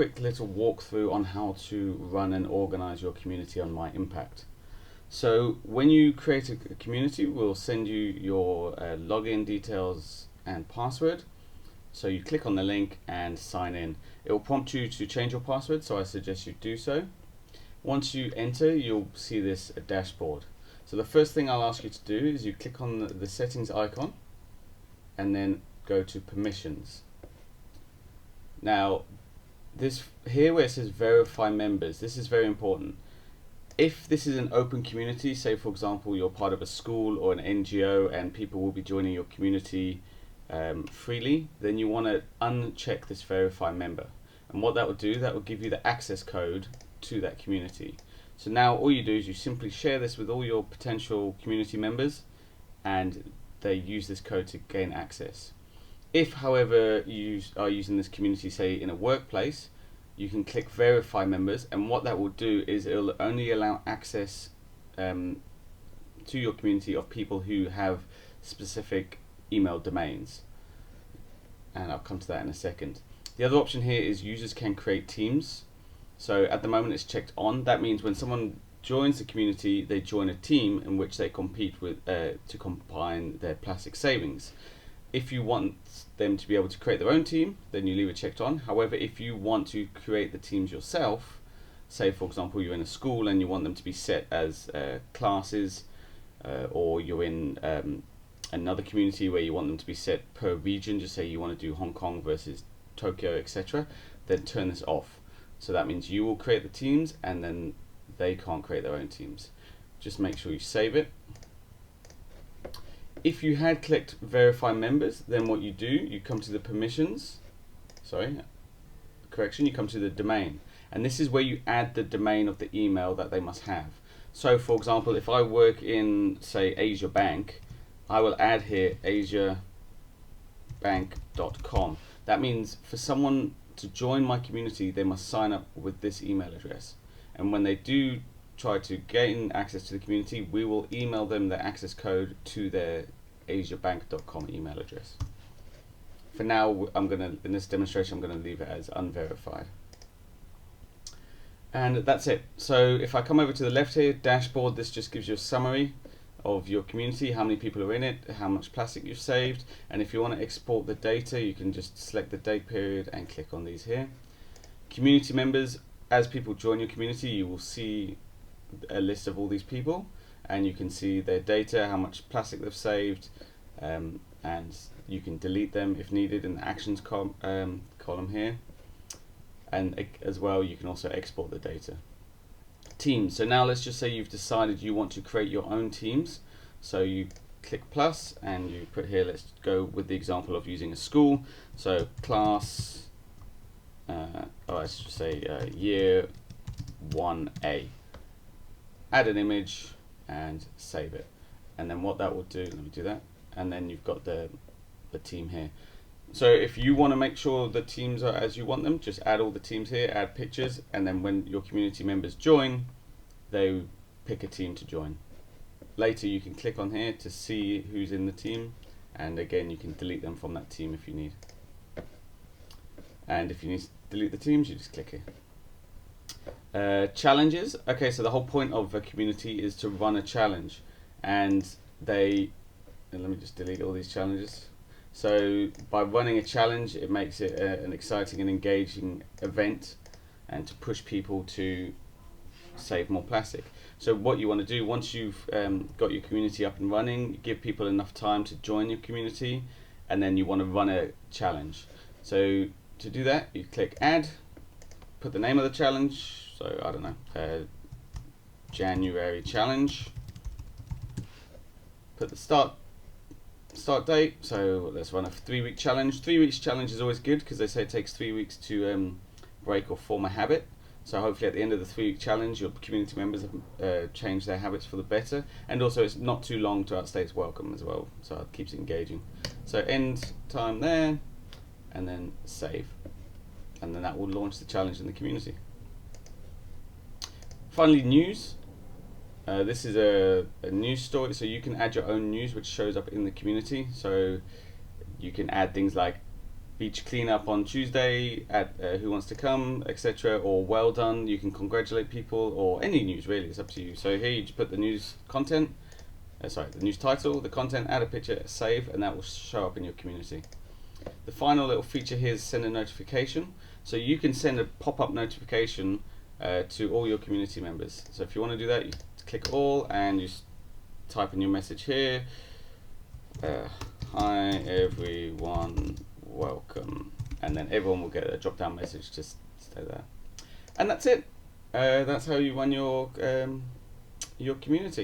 Quick little walkthrough on how to run and organize your community on My Impact. So when you create a community, we'll send you your login details and password. So you click on the link and sign in. It will prompt you to change your password, so I suggest you do so. Once you enter, you'll see this dashboard. So the first thing I'll ask you to do is you click on the settings icon and then go to permissions. Now this here where it says verify members, this is very important. If this is an open community, say for example you're part of a school or an NGO and people will be joining your community freely, then you want to uncheck this verify member. And what that will do, that will give you the access code to that community. So now all you do is you simply share this with all your potential community members and they use this code to gain access. If, however, you are using this community, say in a workplace, you can click verify members, and what that will do is it will only allow access to your community of people who have specific email domains. And I'll come to that in a second. The other option here is users can create teams. So at the moment it's checked on. That means when someone joins the community, they join a team in which they compete with to combine their plastic savings. If you want them to be able to create their own team, then you leave it checked on. However, if you want to create the teams yourself, say for example you're in a school and you want them to be set as classes, or you're in another community where you want them to be set per region, just say you want to do Hong Kong versus Tokyo, etc., then turn this off. So that means you will create the teams and then they can't create their own teams. Just make sure you save it. If you had clicked verify members, then what you do, you come to the permissions, you come to the domain, and this is where you add the domain of the email that they must have. So for example, if I work in, say, Asia Bank, I will add here asiabank.com. That means for someone to join my community, they must sign up with this email address, and when they do try to gain access to the community, we will email them the access code to their asiabank.com email address. For now, in this demonstration, I'm going to leave it as unverified. And that's it. So if I come over to the left here, dashboard, this just gives you a summary of your community, how many people are in it, how much plastic you've saved, and if you want to export the data, you can just select the date period and click on these here. Community members, as people join your community, you will see a list of all these people and you can see their data, how much plastic they've saved, and you can delete them if needed in the actions column here, and as well you can also export the data. Teams, so now let's just say you've decided you want to create your own teams, so you click plus and you put here, let's go with the example of using a school, so class let's just say year 1A. Add an image and save it, and then what that will do, let me do that, and then you've got the team here. So if you want to make sure the teams are as you want them, just add all the teams here, add pictures, and then when your community members join, they pick a team to join. Later you can click on here to see who's in the team, and again you can delete them from that team if you need. And if you need to delete the teams, you just click here. Challenges. Okay, so the whole point of a community is to run a challenge, and let me just delete all these challenges. So by running a challenge, it makes it an exciting and engaging event, and to push people to save more plastic. So what you want to do once you've got your community up and running, you give people enough time to join your community, and then you want to run a challenge. So to do that, you click add, put the name of the challenge, so I don't know, January challenge, put the start date, so let's run a 3-week challenge. 3 weeks challenge is always good because they say it takes 3 weeks to break or form a habit. So hopefully at the end of the 3-week challenge, your community members have changed their habits for the better, and also it's not too long to outstay its welcome as well, so it keeps it engaging. So end time there, and then save, and then that will launch the challenge in the community. Finally, news. This is a news story, so you can add your own news which shows up in the community. So you can add things like beach cleanup on Tuesday at Who Wants to Come, etc., or well done. You can congratulate people, or any news really. It's up to you. So here you just put the news content, the news title, the content, add a picture, save, and that will show up in your community. The final little feature here is send a notification. So you can send a pop-up notification to all your community members. So if you want to do that, you click all and you type in your message here. Hi everyone, welcome, and then everyone will get a drop-down message. Just stay there, and that's it. That's how you run your community.